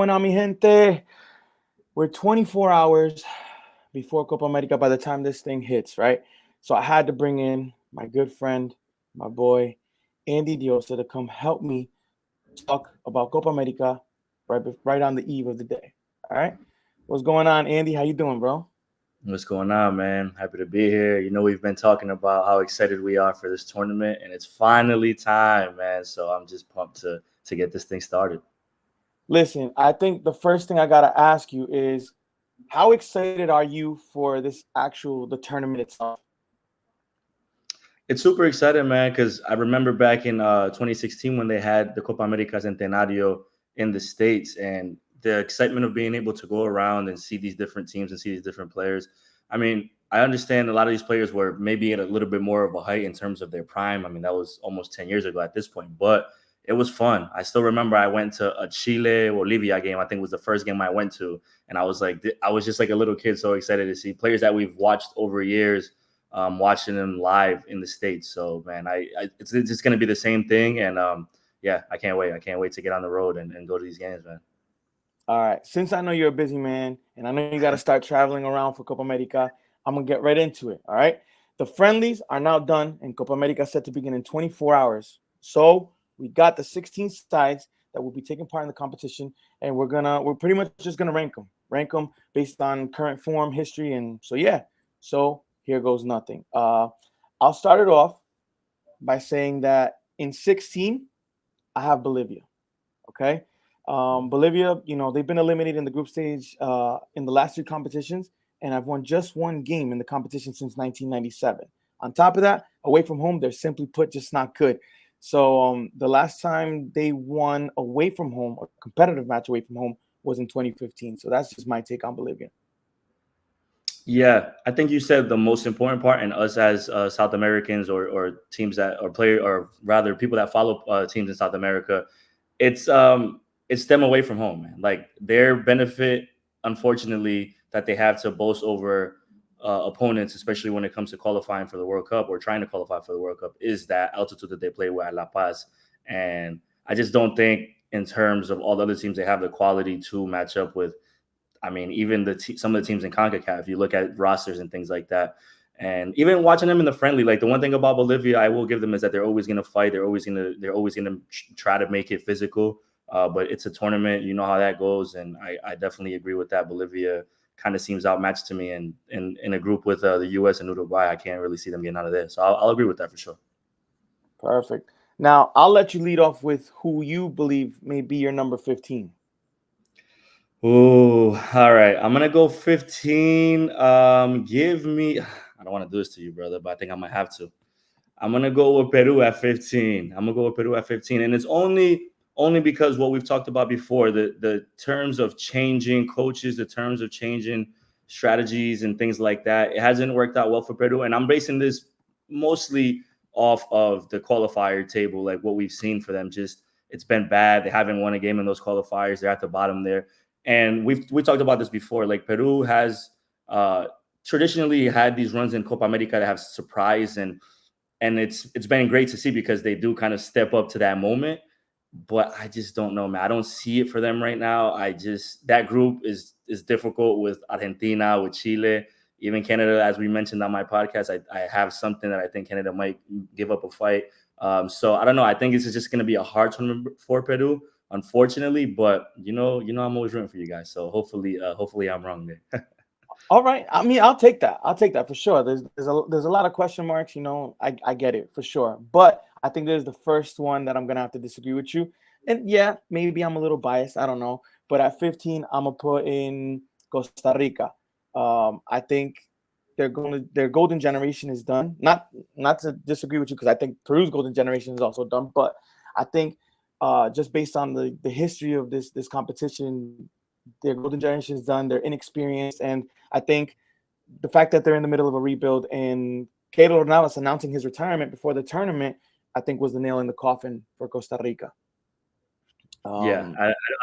going on, mi gente? We're 24 hours before Copa America by the time this thing hits, right? So I had to bring in my good friend, my boy, Andy Deossa, to come help me talk about Copa America right on the eve of the day. All right? What's going on, Andy? How you doing, bro? What's going on, man? Happy to be here. You know, we've been talking about how excited we are for this tournament, and it's finally time, man. So I'm just pumped to get this thing started. Listen, I think the first thing I got to ask you is how excited are you for the tournament itself? It's super exciting, man, because I remember back in 2016 when they had the Copa America Centenario in the States, and the excitement of being able to go around and see these different teams and see these different players. I mean, I understand a lot of these players were maybe at a little bit more of a height in terms of their prime. I mean, that was almost 10 years ago at this point, but it was fun. I still remember I went to a Chile Bolivia game. I think it was the first game I went to, and I was just like a little kid, so excited to see players that we've watched over years, watching them live in the States. So, man, it's just going to be the same thing. And yeah, I can't wait. I can't wait to get on the road and go to these games, man. All right. Since I know you're a busy man and I know you got to start traveling around for Copa America, I'm going to get right into it. All right. The friendlies are now done and Copa America is set to begin in 24 hours. So we got the 16 sides that will be taking part in the competition, and we're pretty much just going to rank them based on current form, history. And so, yeah. So here goes nothing. I'll start it off by saying that in 16, I have Bolivia. Okay. Bolivia, they've been eliminated in the group stage in the last three competitions, and I've won just one game in the competition since 1997. On top of that, away from home, they're simply put just not good. So the last time they won away from home, a competitive match away from home, was in 2015. So that's just my take on Bolivia. Yeah, I think you said the most important part, and us as South Americans or teams that or player or rather people that follow teams in South America, it's them away from home, man. Like their benefit, unfortunately, that they have to boast over opponents, especially when it comes to qualifying for the World Cup or trying to qualify for the World Cup, is that altitude that they play with at La Paz. And I just don't think, in terms of all the other teams, they have the quality to match up with. I mean, even some of the teams in CONCACAF, if you look at rosters and things like that, and even watching them in the friendly, like the one thing about Bolivia, I will give them is that they're always going to fight. They're always going to try to make it physical. But it's a tournament, you know how that goes, and I definitely agree with that. Bolivia kind of seems outmatched to me, and in a group with the U.S. and Uruguay, I can't really see them getting out of this. So I'll agree with that for sure. Perfect. Now I'll let you lead off with who you believe may be your number 15. Oh, all right. I'm gonna go 15. Give me. I don't want to do this to you, brother, but I think I might have to. I'm gonna go with Peru at 15. And it's only because what we've talked about before, the terms of changing coaches, the terms of changing strategies and things like that. It hasn't worked out well for Peru, and I'm basing this mostly off of the qualifier table, like what we've seen for them. Just it's been bad. They haven't won a game in those qualifiers. They're at the bottom there. And we talked about this before. Like Peru has traditionally had these runs in Copa America that have surprised, and it's been great to see because they do kind of step up to that moment. But I just don't know, man. I don't see it for them right now. That group is difficult with Argentina, with Chile, even Canada. As we mentioned on my podcast, I have something that I think Canada might give up a fight. So I don't know. I think this is just going to be a hard tournament for Peru, unfortunately. But you know, I'm always rooting for you guys. So hopefully I'm wrong there. All right. I mean, I'll take that. for sure. There's a lot of question marks. I get it for sure. But I think there's the first one that I'm gonna have to disagree with you. And yeah, maybe I'm a little biased. I don't know. But at 15, I'm gonna put in Costa Rica. I think their golden generation is done. Not to disagree with you because I think Peru's golden generation is also done. But I think just based on the history of this competition, their golden generation is done. They're inexperienced, and I think the fact that they're in the middle of a rebuild and Keylor Navas announcing his retirement before the tournament, I think was the nail in the coffin for Costa Rica. Yeah,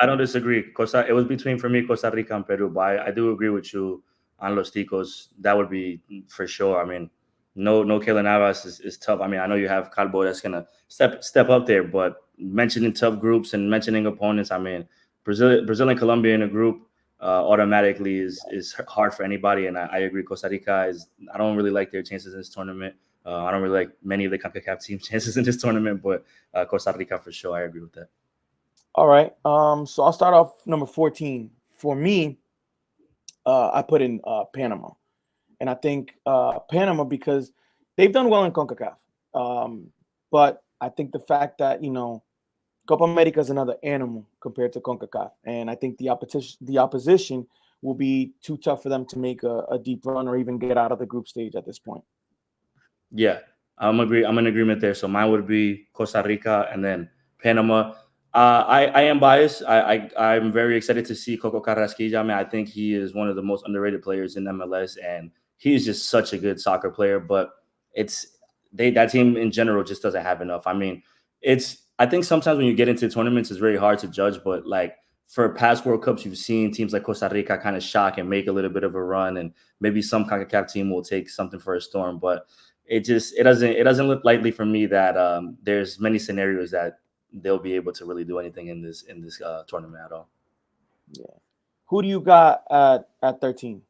I don't disagree. It was between for me Costa Rica and Peru, but I do agree with you on Los Ticos. That would be for sure. I mean, no Keylor Navas is tough. I mean, I know you have Calvo that's gonna step up there, but mentioning tough groups and mentioning opponents, I mean, Brazil and Colombia in a group automatically is hard for anybody, and I agree. Costa Rica is. I don't really like their chances in this tournament. I don't really like many of the CONCACAF teams' chances in this tournament, but Costa Rica for sure. I agree with that. All right. So I'll start off number 14. For me, I put in Panama. And I think Panama, because they've done well in CONCACAF. But I think the fact that, Copa America is another animal compared to CONCACAF. And I think the opposition will be too tough for them to make a deep run or even get out of the group stage at this point. Yeah, I'm in agreement there. So mine would be Costa Rica and then Panama. I am biased. I'm very excited to see Coco Carrasquilla. I mean, I think he is one of the most underrated players in MLS, and he's just such a good soccer player. But that team in general just doesn't have enough. I mean, I think sometimes when you get into tournaments, it's very hard to judge. But like for past World Cups, you've seen teams like Costa Rica kind of shock and make a little bit of a run, and maybe some CONCACAF team will take something for a storm, but it doesn't look likely for me that there's many scenarios that they'll be able to really do anything in this tournament at all. Yeah. Who do you got at 13?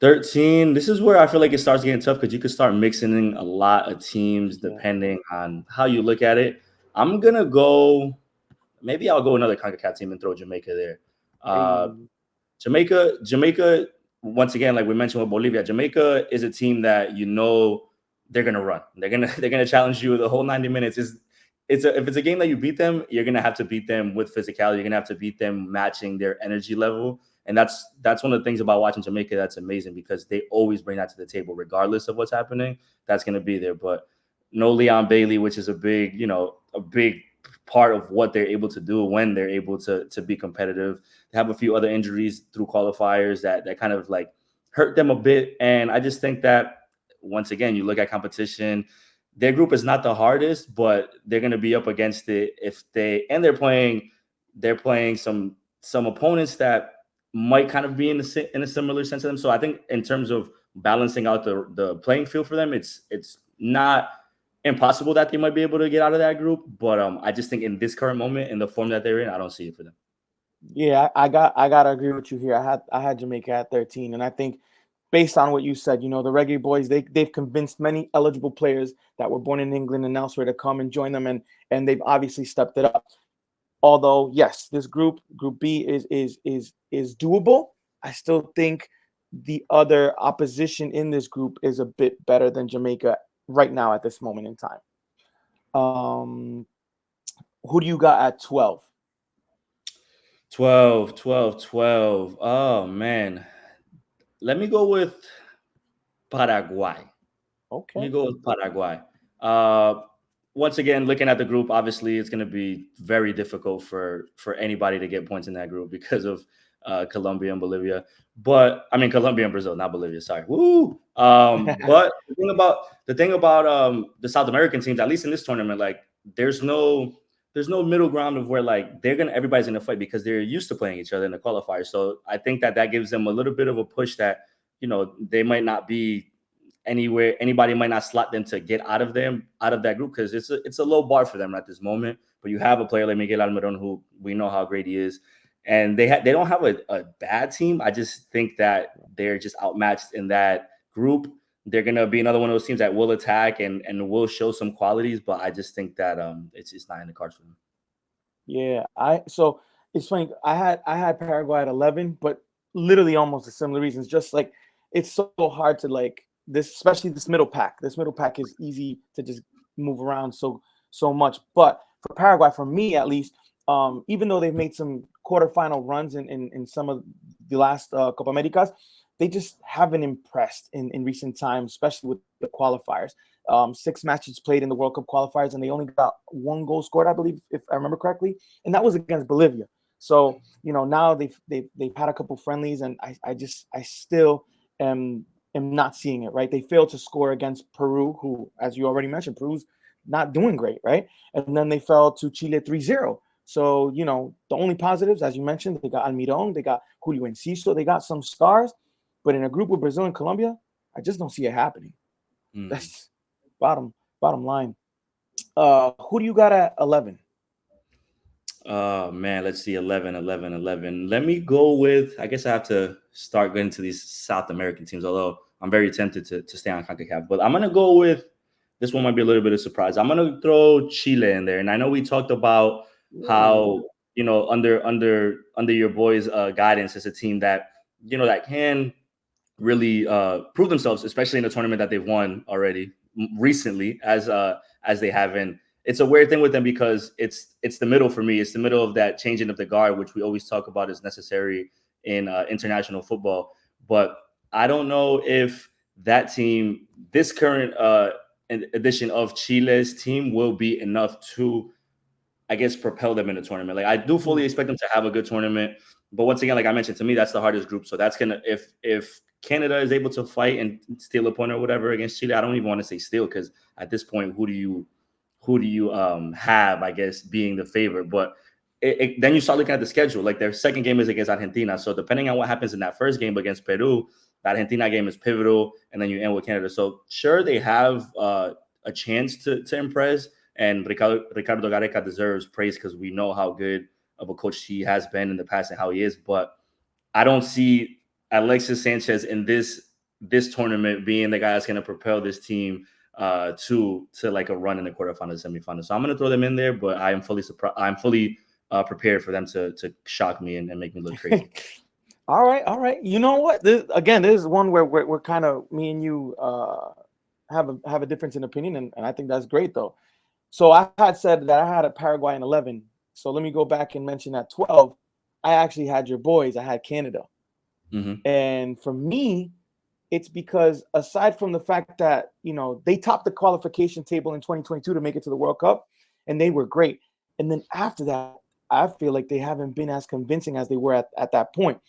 13. This is where I feel like it starts getting tough because you could start mixing in a lot of teams depending on how you look at it. I'm gonna go. Maybe I'll go another CONCACAF team and throw Jamaica there. Jamaica. Once again, like we mentioned with Bolivia, Jamaica is a team that they're gonna run. They're gonna challenge you the whole 90 minutes. If it's a game that you beat them, you're gonna have to beat them with physicality. You're gonna have to beat them matching their energy level, and that's one of the things about watching Jamaica that's amazing because they always bring that to the table, regardless of what's happening. That's gonna be there, but no Leon Bailey, which is a big part of what they're able to do when they're able to be competitive. They have a few other injuries through qualifiers that kind of like hurt them a bit. And I just think that once again, you look at competition, their group is not the hardest, but they're going to be up against it they're playing some opponents that might kind of be in a similar sense to them. So I think in terms of balancing out the playing field for them, it's not impossible that they might be able to get out of that group, but I just think in this current moment, in the form that they're in, I don't see it for them. Yeah, I gotta agree with you here. I had Jamaica at 13, and I think based on what you said, the Reggae Boys, they've convinced many eligible players that were born in England and elsewhere to come and join them, and they've obviously stepped it up. Although, yes, this group B is doable. I still think the other opposition in this group is a bit better than Jamaica right now at this moment in time. Who do you got at 12? 12. Oh, man. Let me go with Paraguay. Okay. Let me go with Paraguay. Once again, looking at the group, obviously it's going to be very difficult for anybody to get points in that group because of Colombia and Bolivia. But I mean, Colombia and Brazil, not Bolivia. Sorry. Woo. But the thing about the South American teams, at least in this tournament, like there's no middle ground of where like everybody's gonna fight because they're used to playing each other in the qualifiers. So I think that gives them a little bit of a push that they might not be anywhere. Anybody might not slot them to get out of that group because it's a low bar for them at this moment. But you have a player like Miguel Almiron who we know how great he is. And they don't have a bad team. I just think that they're just outmatched in that group. They're gonna be another one of those teams that will attack and will show some qualities, but I just think that it's not in the cards for them. Yeah, so it's funny. I had Paraguay at 11, but literally almost the similar reasons. Just like it's so hard to like this, especially this middle pack. This middle pack is easy to just move around so much. But for Paraguay, for me at least, even though they've made some quarterfinal runs in some of the last Copa Americas, they just haven't impressed in recent times, especially with the qualifiers. 6 matches played in the World Cup qualifiers, and they only got 1 goal scored, I believe, if I remember correctly, and that was against Bolivia. So now they've had a couple friendlies, and I still am not seeing it right. They failed to score against Peru, who, as you already mentioned, Peru's not doing great, right? And then they fell to Chile 3-0. So the only positives, as you mentioned, they got Almiron, they got Julio Enciso, they got some stars, but in a group with Brazil and Colombia, I just don't see it happening. That's bottom line. Who do you got at 11? Oh man, let's see, 11, 11, 11. Let me go with, I guess I have to start getting to these South American teams, although I'm very tempted to stay on CONCACAF. But I'm going to go with, this one might be a little bit of a surprise. I'm going to throw Chile in there. And I know we talked about how, under your boys' guidance, it's a team that, that can really prove themselves, especially in a tournament that they've won already recently, as they have. And it's a weird thing with them because it's the middle for me. It's the middle of that changing of the guard, which we always talk about is necessary in international football. But I don't know if that team, this current edition of Chile's team, will be enough to, I guess, propel them in the tournament. Like, I do fully expect them to have a good tournament, but once again, like I mentioned, to me, that's the hardest group. So that's gonna, if Canada is able to fight and steal a point or whatever against Chile, I don't even want to say steal, because at this point, who do you have, I guess, being the favorite? But then you start looking at the schedule. Like, their second game is against Argentina, so depending on what happens in that first game against Peru, the Argentina game is pivotal, and then you end with Canada. So sure, they have a chance to impress. And Ricardo Gareca deserves praise because we know how good of a coach he has been in the past and how he is. But I don't see Alexis Sanchez in this tournament being the guy that's going to propel this team to like a run in the quarterfinals, semifinals. So I'm going to throw them in there, but I am fully surprised. I'm fully prepared for them to shock me and make me look crazy. All right. You know what? This is one where we're kind of, me and you have a difference in opinion, and I think that's great though. So I had said that I had a Paraguay in 11. So let me go back and mention at 12, I actually had your boys. I had Canada. Mm-hmm. And for me, it's because aside from the fact that, they topped the qualification table in 2022 to make it to the World Cup, and they were great. And then after that, I feel like they haven't been as convincing as they were at that point.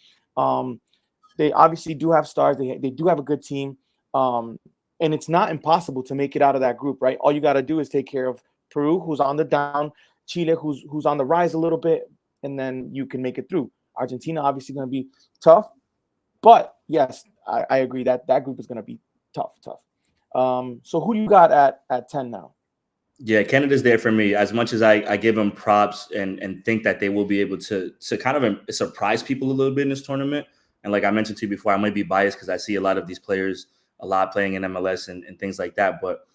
They obviously do have stars. They do have a good team. And it's not impossible to make it out of that group, right? All you got to do is take care of Peru, who's on the down, Chile, who's on the rise a little bit, and then you can make it through. Argentina, obviously, going to be tough. But, yes, I agree that group is going to be tough. So who do you got at 10 now? Yeah, Canada's there for me. As much as I give them props and think that they will be able to kind of surprise people a little bit in this tournament. And like I mentioned to you before, I might be biased because I see a lot of these players playing in MLS and things like that. But,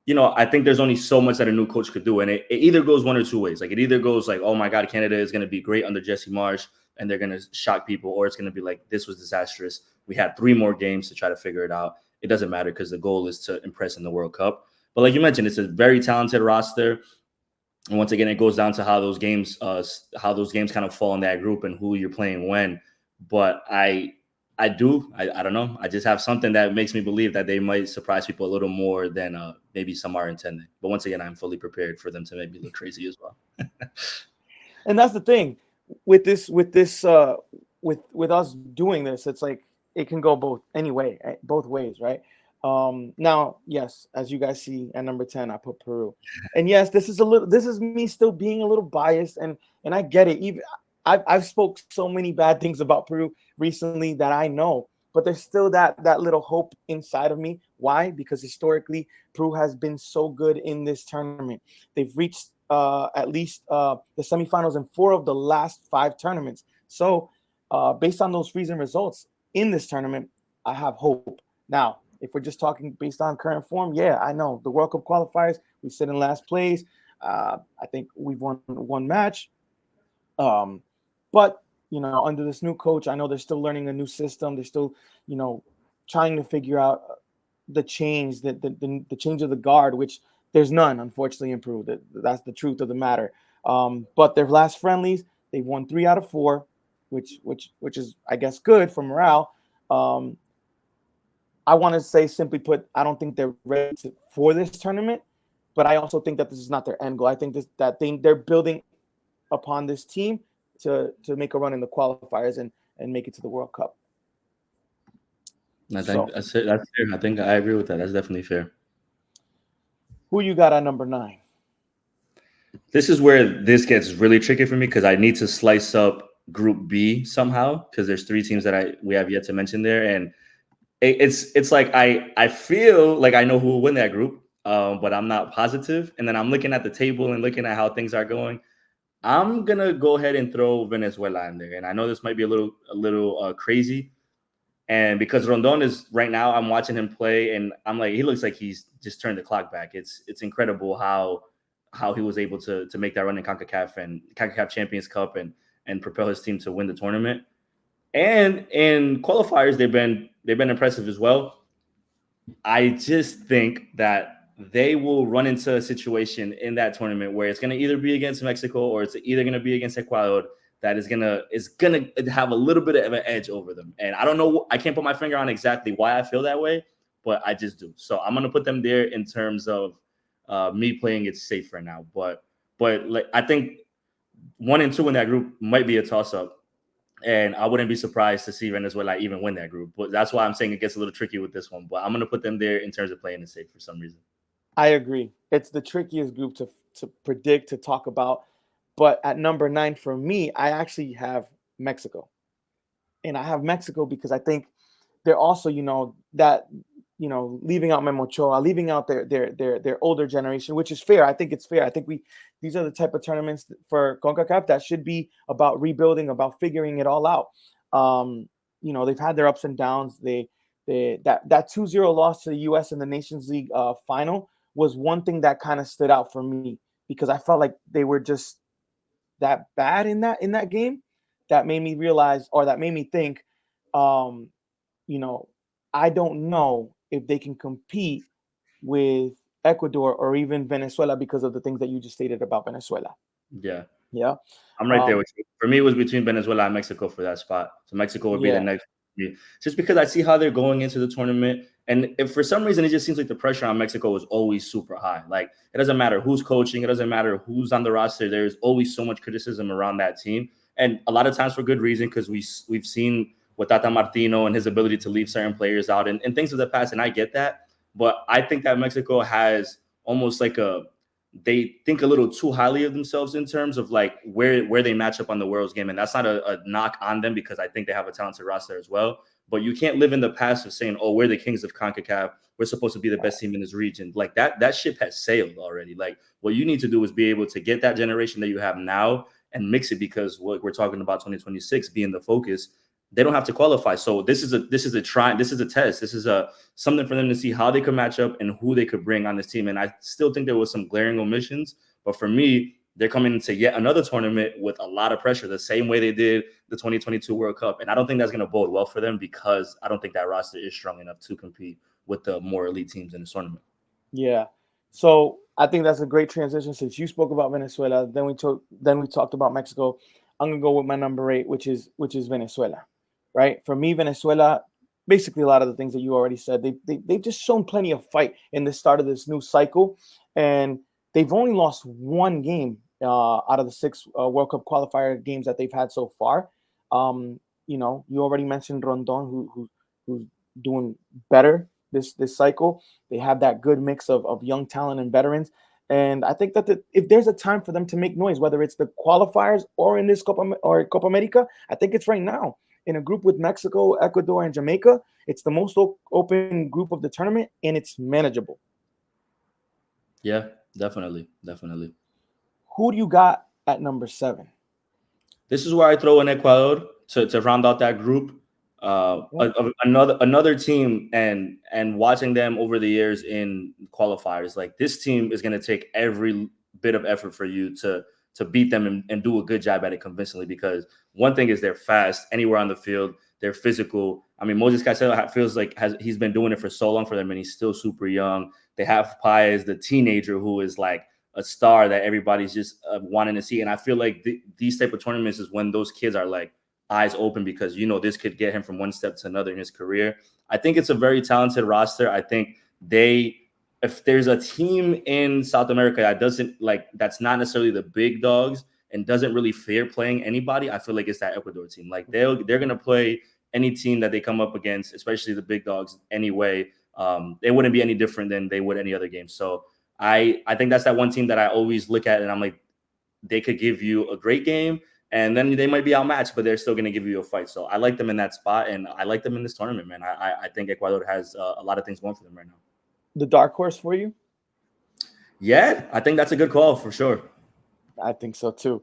I think there's only so much that a new coach could do. And it either goes one or two ways. Like, it either goes like, oh my God, Canada is going to be great under Jesse Marsch and they're going to shock people. Or it's going to be like, this was disastrous. We had 3 more games to try to figure it out. It doesn't matter because the goal is to impress in the World Cup. But like you mentioned, it's a very talented roster. And once again, it goes down to how those games kind of fall in that group and who you're playing when. But I don't know. I just have something that makes me believe that they might surprise people a little more than maybe some are intending. But once again, I'm fully prepared for them to make me look crazy as well. And that's the thing with us doing this. It's like it can go both ways, right? Now, yes, as you guys see at number 10, I put Peru. And yes, this is me still being a little biased, and I get it. Even I've spoke so many bad things about Peru recently that I know, but there's still that little hope inside of me. Why? Because historically, Peru has been so good in this tournament. They've reached at least the semifinals in 4 of the last 5 tournaments. So based on those recent results in this tournament, I have hope. Now, if we're just talking based on current form, yeah, I know the World Cup qualifiers, we sit in last place. I think we've won 1 match. But, under this new coach, I know they're still learning a new system. They're still, trying to figure out the change, the change of the guard, which there's none, unfortunately, in Peru. That's the truth of the matter. But their last friendlies, they've won 3 out of 4, which is, I guess, good for morale. I want to say, simply put, I don't think they're ready for this tournament, but I also think that this is not their end goal. I think they're building upon this team to make a run in the qualifiers and make it to the World Cup. I think that's fair. I think I agree with that. That's definitely fair. Who you got at number 9? This is where this gets really tricky for me because I need to slice up Group B somehow because there's 3 teams that we have yet to mention there, and it's like I feel like I know who will win that group, but I'm not positive. And then I'm looking at the table and looking at how things are going. I'm gonna go ahead and throw Venezuela in there, and I know this might be a little crazy, and because Rondon is right now, I'm watching him play, and I'm like, he looks like he's just turned the clock back. It's incredible how he was able to make that run in CONCACAF Champions Cup and propel his team to win the tournament. And in qualifiers, they've been impressive as well. I just think that they will run into a situation in that tournament where it's going to either be against Mexico or it's either going to be against Ecuador that is gonna have a little bit of an edge over them. And I don't know, I can't put my finger on exactly why I feel that way, but I just do. So I'm gonna put them there in terms of me playing it safe right now. But like I think 1 and 2 in that group might be a toss up. And I wouldn't be surprised to see Venezuela even win that group. But that's why I'm saying it gets a little tricky with this one. But I'm going to put them there in terms of playing it safe for some reason. I agree. It's the trickiest group to predict, to talk about. But at number 9 for me, I actually have Mexico. And I have Mexico because I think they're also, leaving out Memo Ochoa, leaving out their older generation, which is fair. I think it's fair. I think these are the type of tournaments for CONCACAF that should be about rebuilding, about figuring it all out. They've had their ups and downs. That 2-0 loss to the U.S. in the Nations League final was one thing that kind of stood out for me because I felt like they were just that bad in that game. That made me realize, or that made me think, I don't know if they can compete with Ecuador or even Venezuela because of the things that you just stated about Venezuela. Yeah. I'm right there with you. For me, it was between Venezuela and Mexico for that spot. So Mexico would be the next. Just because I see how they're going into the tournament. And if for some reason it just seems like the pressure on Mexico is always super high. Like it doesn't matter who's coaching, it doesn't matter who's on the roster. There's always so much criticism around that team. And a lot of times for good reason, because we've seen with Tata Martino and his ability to leave certain players out and things of the past. And I get that. But I think that Mexico has almost like they think a little too highly of themselves in terms of like where they match up on the World's game. And that's not a knock on them because I think they have a talented roster as well. But you can't live in the past of saying, oh, we're the kings of CONCACAF. We're supposed to be the best team in this region. Like that ship has sailed already. Like what you need to do is be able to get that generation that you have now and mix it because what we're talking about 2026 being the focus. They don't have to qualify. So this is a test. This is something for them to see how they could match up and who they could bring on this team. And I still think there was some glaring omissions. But for me, they're coming into yet another tournament with a lot of pressure, the same way they did the 2022 World Cup. And I don't think that's going to bode well for them because I don't think that roster is strong enough to compete with the more elite teams in this tournament. Yeah. So I think that's a great transition since you spoke about Venezuela. Then we talked about Mexico. I'm going to go with my number 8, which is Venezuela. Right. For me, Venezuela, basically a lot of the things that you already said, they've just shown plenty of fight in the start of this new cycle. And they've only lost one game out of the 6 World Cup qualifier games that they've had so far. You already mentioned Rondon, who's doing better this cycle. They have that good mix of young talent and veterans. And I think that if there's a time for them to make noise, whether it's the qualifiers or in this Copa America, I think it's right now. In a group with Mexico, Ecuador, and Jamaica, it's the most open group of the tournament, and it's manageable. Yeah, definitely. Who do you got at number 7? This is where I throw in Ecuador to round out that group. Another team, and watching them over the years in qualifiers, like this team is going to take every bit of effort for you to beat them and do a good job at it convincingly. Because one thing is they're fast anywhere on the field, they're physical. I mean, Moses Caicedo feels like he's been doing it for so long for them, and he's still super young. They have Paez, the teenager, who is like a star that everybody's just wanting to see. And I feel like these type of tournaments is when those kids are like eyes open because this could get him from one step to another in his career. I think it's a very talented roster. I think if there's a team in South America that's not necessarily the big dogs and doesn't really fear playing anybody, I feel like it's that Ecuador team. Like they're gonna play any team that they come up against, especially the big dogs anyway. They wouldn't be any different than they would any other game. So I think that's that one team that I always look at and I'm like, they could give you a great game and then they might be outmatched, but they're still going to give you a fight. So I like them in that spot and I like them in this tournament, man. I think Ecuador has a lot of things going for them right now. The dark horse for you? Yeah, I think that's a good call for sure. I think so too.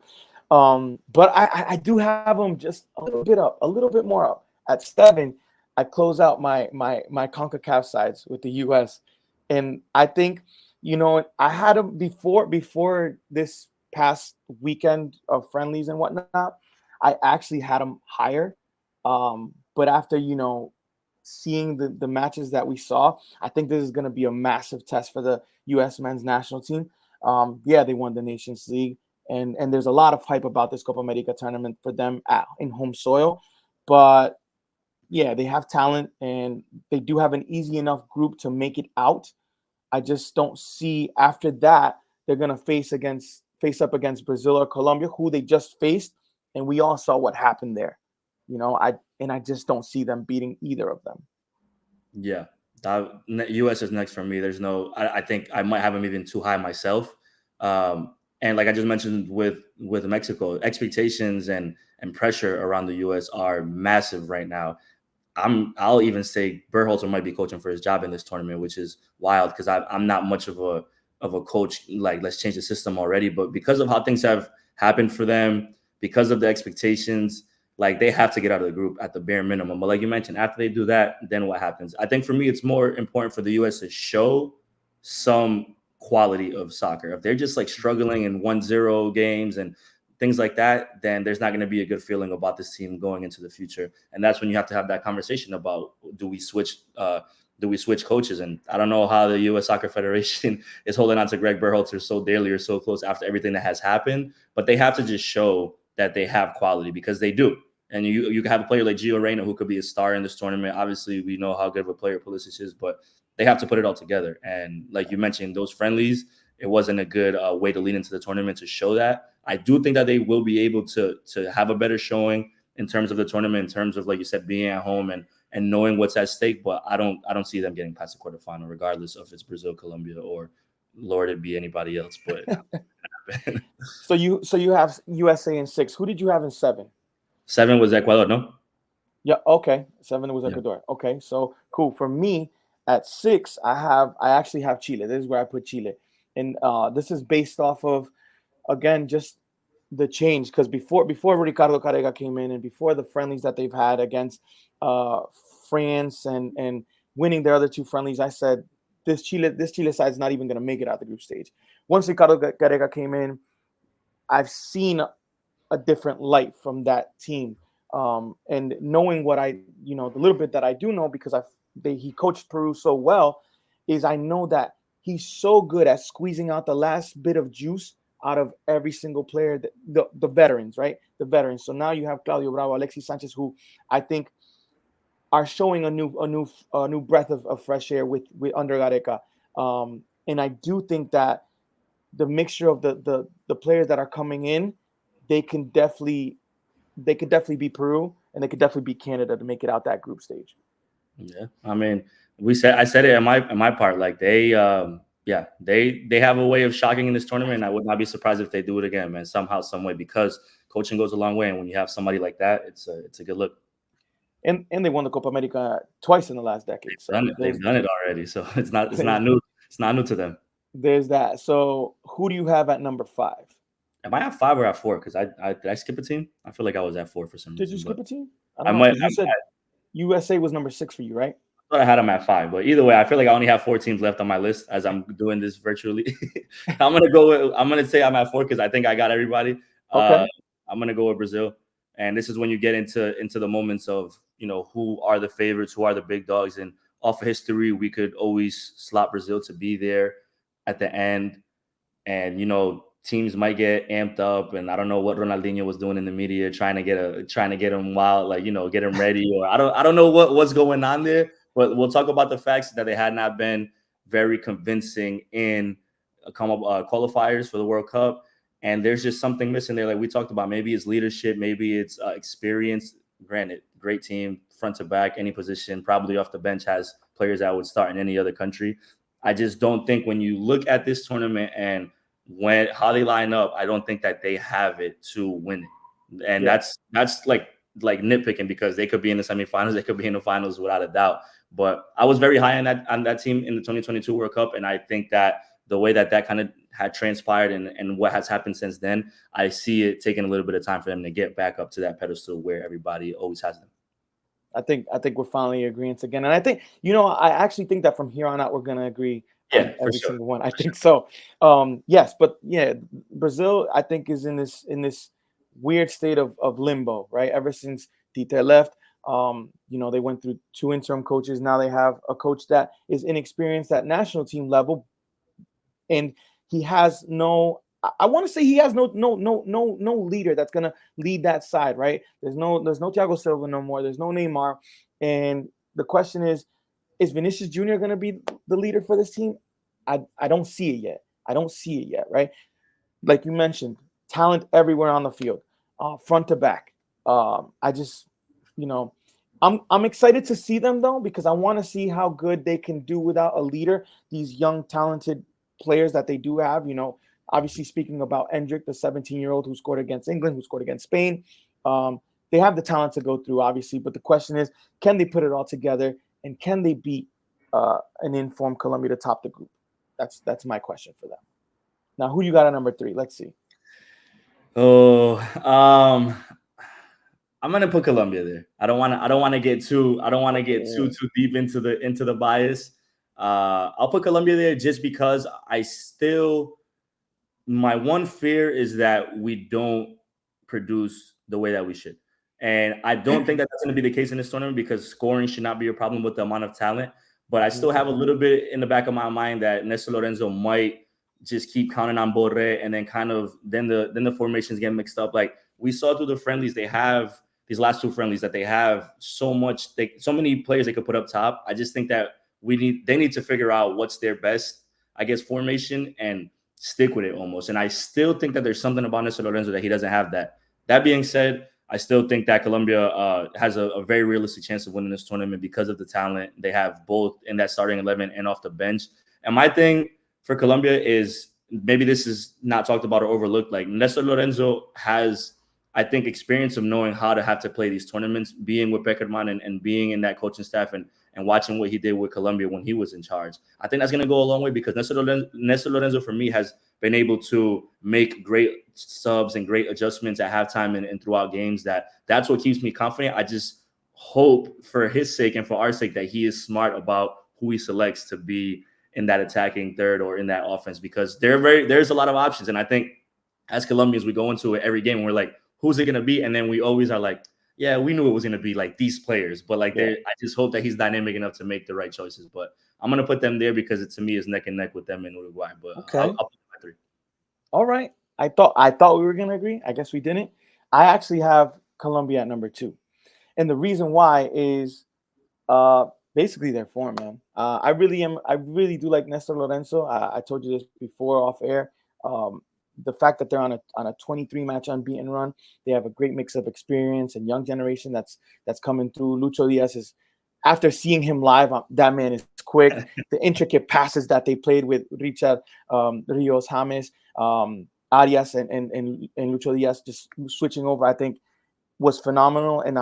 But I do have them just a little bit more up. At 7, I close out my CONCACAF sides with the US. And I think, I had them before this past weekend of friendlies and whatnot. I actually had them higher. But after, seeing the matches that we saw, I think this is going to be a massive test for the US men's national team. Yeah, they won the Nations League, and there's a lot of hype about this Copa America tournament for them in home soil. But yeah, they have talent, and they do have an easy enough group to make it out. I just don't see after that they're gonna face up against Brazil or Colombia, who they just faced, and we all saw what happened there. I just don't see them beating either of them. Yeah, US is next for me. There's no. I think I might have them even too high myself. And like I just mentioned with Mexico, expectations and pressure around the US are massive right now. I'll even say Berhalter might be coaching for his job in this tournament, which is wild because I'm not much of a coach. Like, let's change the system already, but because of how things have happened for them, because of the expectations, like they have to get out of the group at the bare minimum. But like you mentioned, after they do that, then what happens? I think for me, it's more important for the US to show some quality of soccer. If they're just like struggling in 1-0 games and things like that, then there's not going to be a good feeling about this team going into the future. And that's when you have to have that conversation about do we switch coaches? And I don't know how the U.S. Soccer Federation is holding on to Greg Berhalter so dearly or so close after everything that has happened, but they have to just show that they have quality because they do. And you can have a player like Gio Reyna who could be a star in this tournament. Obviously, we know how good of a player Pulisic is, but they have to put it all together. And like you mentioned, those friendlies, it wasn't a good way to lead into the tournament to show that. I do think that they will be able to have a better showing in terms of the tournament, in terms of, like you said, being at home and knowing what's at stake. But I don't see them getting past the quarterfinal, regardless of if it's Brazil, Colombia, or Lord, it be anybody else. But So you have USA in 6. Who did you have in 7? 7 was Ecuador, no? Yeah, okay. 7 was Yeah. Ecuador. Okay, so cool. For me, at 6, I actually have Chile. This is where I put Chile, and this is based off of, again, just the change, because before Ricardo Carrega came in, and before the friendlies that they've had against France and winning their other 2 friendlies, I said this Chile side is not even going to make it out the group stage. Once Ricardo Carrega came in, I've seen a different light from that team. And knowing what the little bit that I do know, because he coached Peru so well, is I know that he's so good at squeezing out the last bit of juice out of every single player, the veterans, right? The veterans. So now you have Claudio Bravo, Alexis Sanchez, who I think are showing a new breath of fresh air with under Gareca. And I do think that the mixture of the players that are coming in, they could definitely beat Peru, and they could definitely beat Canada to make it out that group stage. Yeah, I mean, I said it in my part. Like they have a way of shocking in this tournament, and I would not be surprised if they do it again, man. Somehow, some way, because coaching goes a long way, and when you have somebody like that, it's a good look. And they won the Copa America twice in the last decade. They've done it already, so it's not new. It's not new to them. There's that. So who do you have at number 5? Am I at 5 or at 4? Because did I skip a team? I feel like I was at 4 for some reason. Did you skip a team? I don't know. might. You said USA was number 6 for you, right? I thought I had them at 5, but either way, I feel like I only have 4 teams left on my list as I'm doing this virtually. I'm gonna say I'm at 4 because I think I got everybody. Okay. I'm gonna go with Brazil, and this is when you get into the moments of who are the favorites, who are the big dogs, and off of history, we could always slot Brazil to be there at the end, and teams might get amped up, and I don't know what Ronaldinho was doing in the media, trying to get him wild, like get him ready, or I don't know what's going on there. But we'll talk about the facts that they had not been very convincing in qualifiers for the World Cup, and there's just something missing there. Like we talked about, maybe it's leadership, maybe it's experience. Granted, great team, front to back, any position, probably off the bench has players that would start in any other country. I just don't think when you look at this tournament and how they line up, I don't think that they have it to win it. And that's like nitpicking, because they could be in the semifinals, they could be in the finals without a doubt. But I was very high on that team in the 2022 World Cup, and I think that the way that kind of had transpired and what has happened since then, I see it taking a little bit of time for them to get back up to that pedestal where everybody always has them. I think we're finally agreeing again. And I think, I actually think that from here on out, we're going to agree on every single one. I think so. Yes, but yeah, Brazil, I think, is in this weird state of limbo, right? Ever since Dieter left, they went through 2 interim coaches. Now they have a coach that is inexperienced at national team level. And he has I want to say he has no leader that's gonna lead that side, right? There's no Thiago Silva no more. There's no Neymar, and the question is Vinicius Jr. gonna be the leader for this team? I don't see it yet. I don't see it yet, right? Like you mentioned, talent everywhere on the field, front to back. I just, I'm excited to see them though, because I want to see how good they can do without a leader. These young, talented players that they do have, obviously speaking about Endrick, the 17-year-old who scored against England, who scored against Spain. They have the talent to go through, obviously, but the question is, can they put it all together, and can they beat an informed Colombia to top the group? That's my question for them. Now, who you got at number 3? Let's see. Oh, I'm gonna put Colombia there. I don't want to get too deep into the bias. I'll put Colombia there just because my one fear is that we don't produce the way that we should. And I don't think that's going to be the case in this tournament, because scoring should not be a problem with the amount of talent. But I still have a little bit in the back of my mind that Néstor Lorenzo might just keep counting on Borré, and then then the formations get mixed up. Like we saw through the friendlies, they have these last 2 friendlies that they have so many players they could put up top. I just think that they need to figure out what's their best, I guess, formation and stick with it almost. And I still think that there's something about Néstor Lorenzo that he doesn't have that. That being said, I still think that Colombia has a very realistic chance of winning this tournament because of the talent they have both in that starting 11 and off the bench. And my thing for Colombia is, maybe this is not talked about or overlooked, like Néstor Lorenzo has, I think, experience of knowing how to have to play these tournaments, being with Peckerman and being in that coaching staff and watching what he did with Colombia when he was in charge. I think that's going to go a long way, because Néstor Lorenzo, for me, has been able to make great subs and great adjustments at halftime and throughout games. That's what keeps me confident. I just hope, for his sake and for our sake, that he is smart about who he selects to be in that attacking third or in that offense, because there's a lot of options. And I think as Colombians, we go into it every game and we're like, who's it going to be? And then we always are like, yeah, we knew it was going to be like these players, but like I just hope that he's dynamic enough to make the right choices. But I'm going to put them there because it, to me, is neck and neck with them in Uruguay. But okay, I'll put them at 3. All right. I thought we were going to agree. I guess we didn't. I actually have Colombia at number 2. And the reason why is basically their form, man. I really do like Néstor Lorenzo. I told you this before off air. The fact that they're on a 23 match unbeaten run, they have a great mix of experience and young generation that's coming through. Lucho Diaz is, after seeing him live, that man is quick. The intricate passes that they played with Richard Rios James, Arias, and Lucho Diaz just switching over, I think, was phenomenal. And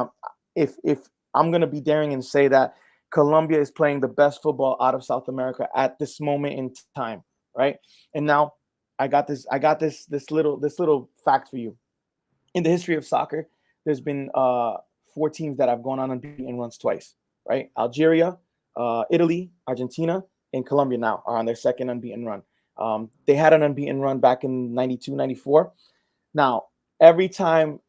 if I'm gonna be daring and say that Colombia is playing the best football out of South America at this moment in time, right? And now I got this little fact for you. In the history of soccer, there's been 4 teams that have gone on unbeaten runs twice, right? Algeria, Italy, Argentina, and Colombia now are on their second unbeaten run. They had an unbeaten run back in 92, 94. Now, every time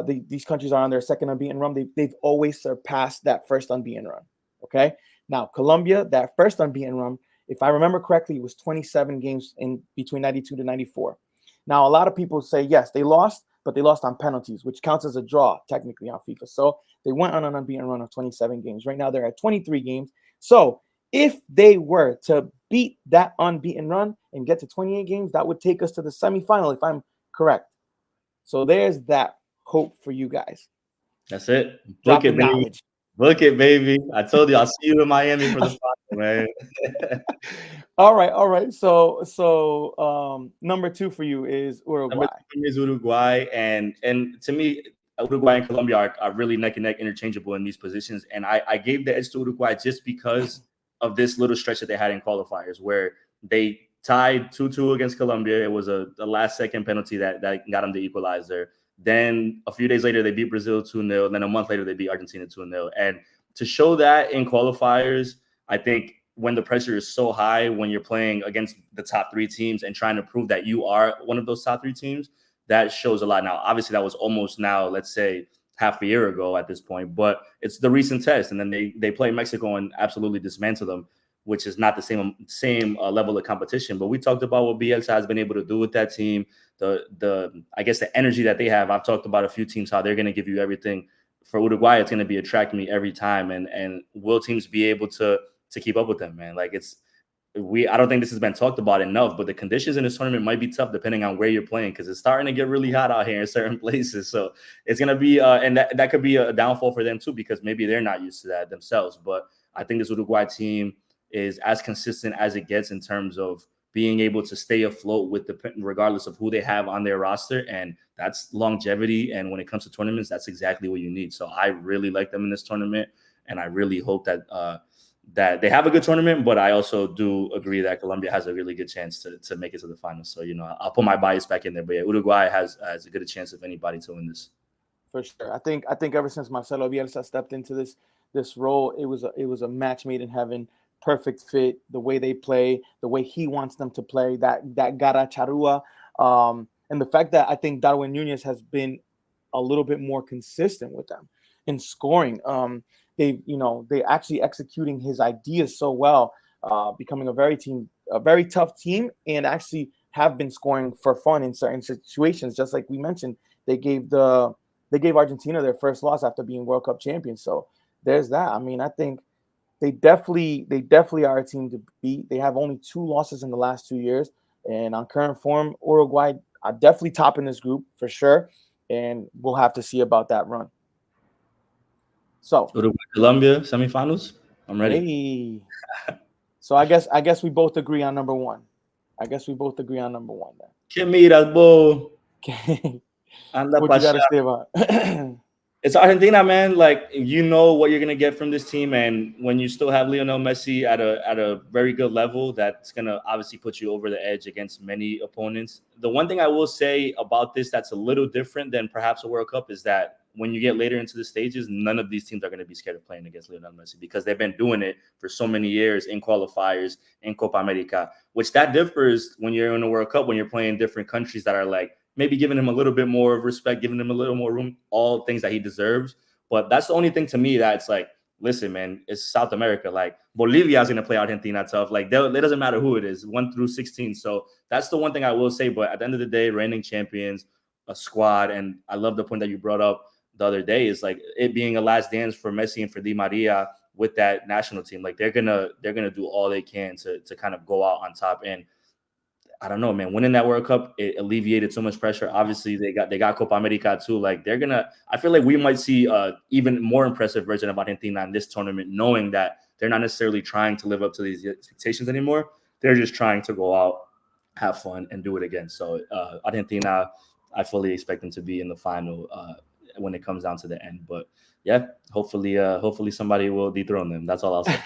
these countries are on their second unbeaten run, they've always surpassed that first unbeaten run, okay? Now, Colombia, that first unbeaten run, if I remember correctly, it was 27 games in between 92 to 94. Now, a lot of people say, yes, they lost, but they lost on penalties, which counts as a draw technically on FIFA. So they went on an unbeaten run of 27 games. Right now, they're at 23 games. So if they were to beat that unbeaten run and get to 28 games, that would take us to the semifinal, if I'm correct. So there's that hope for you guys. That's it. Book it, baby. Book it, baby. I told you, I'll see you in Miami for the final, man. All right. So number 2 for you is Uruguay. Number 2 is Uruguay, and to me, Uruguay and Colombia are really neck and neck, interchangeable in these positions. And I gave the edge to Uruguay just because of this little stretch that they had in qualifiers, where they tied 2-2 against Colombia. It was a last-second penalty that got them the equalizer. Then a few days later, they beat Brazil 2-0. Then a month later, they beat Argentina 2-0. And to show that in qualifiers, I think when the pressure is so high, when you're playing against the top 3 teams and trying to prove that you are one of those top 3 teams, that shows a lot. Now, obviously, that was almost now, let's say, half a year ago at this point, but it's the recent test. And then they play Mexico and absolutely dismantle them, which is not the same level of competition. But we talked about what Bielsa has been able to do with that team, the I guess the energy that they have. I've talked about a few teams, how they're going to give you everything. For Uruguay, it's going to be attracting me every time. And will teams be able to keep up with them, man? Like I don't think this has been talked about enough, but the conditions in this tournament might be tough depending on where you're playing, because it's starting to get really hot out here in certain places. So it's going to be, and that could be a downfall for them too, because maybe they're not used to that themselves. But I think this Uruguay team is as consistent as it gets in terms of being able to stay afloat regardless of who they have on their roster. And that's longevity. And when it comes to tournaments, that's exactly what you need. So I really like them in this tournament. And I really hope that, that they have a good tournament, but I also do agree that Colombia has a really good chance to make it to the finals. So, I'll put my bias back in there, but yeah, Uruguay has as good a chance of anybody to win this. For sure. I think ever since Marcelo Bielsa stepped into this role, it was a match made in heaven. Perfect fit, the way they play, the way he wants them to play, that Gara Charua, and the fact that I think Darwin Nunez has been a little bit more consistent with them in scoring. They actually executing his ideas so well, becoming a very tough team, and actually have been scoring for fun in certain situations. Just like we mentioned, they gave Argentina their first loss after being World Cup champions. So there's that. I mean, I think they definitely are a team to beat. They have only 2 losses in the last 2 years, and on current form, Uruguay are definitely top in this group for sure, and we'll have to see about that run. So Uruguay, Colombia semifinals. I'm ready. Hey. So I guess we both agree on number 1. Then. Que miras, bo? Anda What you got to say about? It's Argentina, man. Like, what you're gonna get from this team, and when you still have Lionel Messi at a very good level, that's gonna obviously put you over the edge against many opponents. The one thing I will say about this that's a little different than perhaps a World Cup is that when you get later into the stages, none of these teams are going to be scared of playing against Lionel Messi, because they've been doing it for so many years in qualifiers, in Copa America, which that differs when you're in a World Cup, when you're playing different countries that are like maybe giving him a little bit more of respect, giving him a little more room, all things that he deserves. But that's the only thing to me that's like, listen, man, it's South America. Like, Bolivia is going to play Argentina tough. Like, it doesn't matter who it is, 1 through 16. So that's the one thing I will say. But at the end of the day, reigning champions, a squad, and I love the point that you brought up the other day is like it being a last dance for Messi and for Di Maria with that national team. Like, they're gonna do all they can to kind of go out on top. And I don't know, man, winning that World Cup, it alleviated so much pressure. Obviously, they got Copa America too. Like, I feel like we might see even more impressive version of Argentina in this tournament, knowing that they're not necessarily trying to live up to these expectations anymore. They're just trying to go out, have fun, and do it again. So Argentina, I fully expect them to be in the final when it comes down to the end. But yeah, hopefully somebody will dethrone them. That's all I'll say.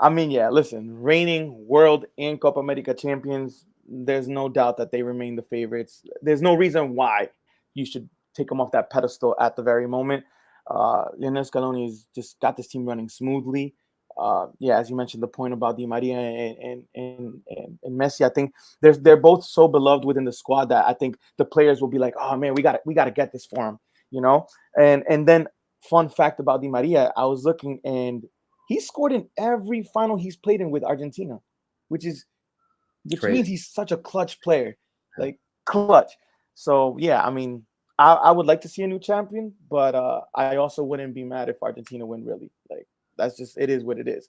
I mean, yeah, listen, reigning world and Copa America champions, there's no doubt that they remain the favorites. There's no reason why you should take them off that pedestal at the very moment. Lionel Scaloni has just got this team running smoothly. As you mentioned, the point about Di Maria and Messi, I think they're both so beloved within the squad that I think the players will be like, oh man, we got to get this for him, And then fun fact about Di Maria, I was looking and he scored in every final he's played in with Argentina, which means he's such a clutch player, like clutch. So yeah, I mean, I would like to see a new champion, but I also wouldn't be mad if Argentina win. Really, like that's just it is what it is.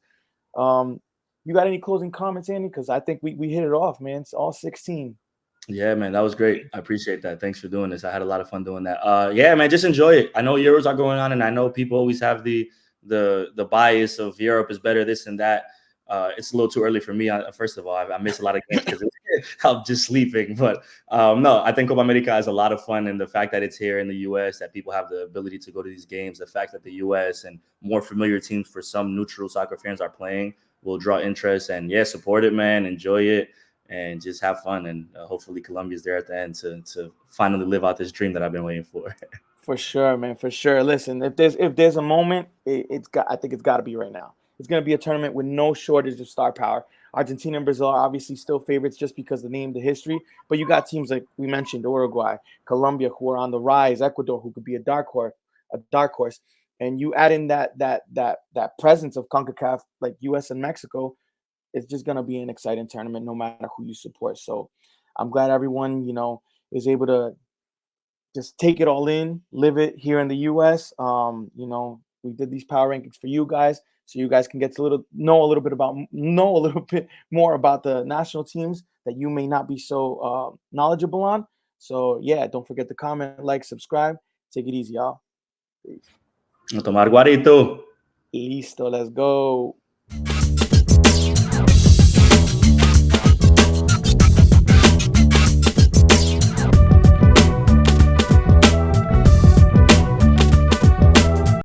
You got any closing comments, Andy? Because I think we hit it off, man. It's all 16. Yeah, man, that was great. I appreciate that. Thanks for doing this. I had a lot of fun doing that. Yeah, man, just enjoy it. I know Euros are going on, and I know people always have the bias of Europe is better, this and that. It's a little too early for me. First of all, I missed a lot of games because I'm just sleeping. But no, I think Copa America is a lot of fun, and the fact that it's here in the U.S., that people have the ability to go to these games, the fact that the U.S. and more familiar teams for some neutral soccer fans are playing will draw interest. And yeah, support it, man. Enjoy it. and just have fun. And hopefully Colombia's there at the end to finally live out this dream that I've been waiting for. For sure, man. For sure. Listen, if there's a moment, I think it's got to be right now. It's going to be a tournament with no shortage of star power. Argentina and Brazil are obviously still favorites just because of the name, the history. But you got teams like we mentioned, Uruguay, Colombia, who are on the rise, Ecuador, who could be a dark horse. And you add in that presence of CONCACAF, like U.S. and Mexico, it's just going to be an exciting tournament no matter who you support. So I'm glad everyone, is able to just take it all in, live it here in the U.S. We did these power rankings for you guys, so you guys can get to know a little bit more about the national teams that you may not be so knowledgeable on. So yeah, don't forget to comment, like, subscribe. Take it easy, y'all. Peace. A tomar guarito. Listo, let's go.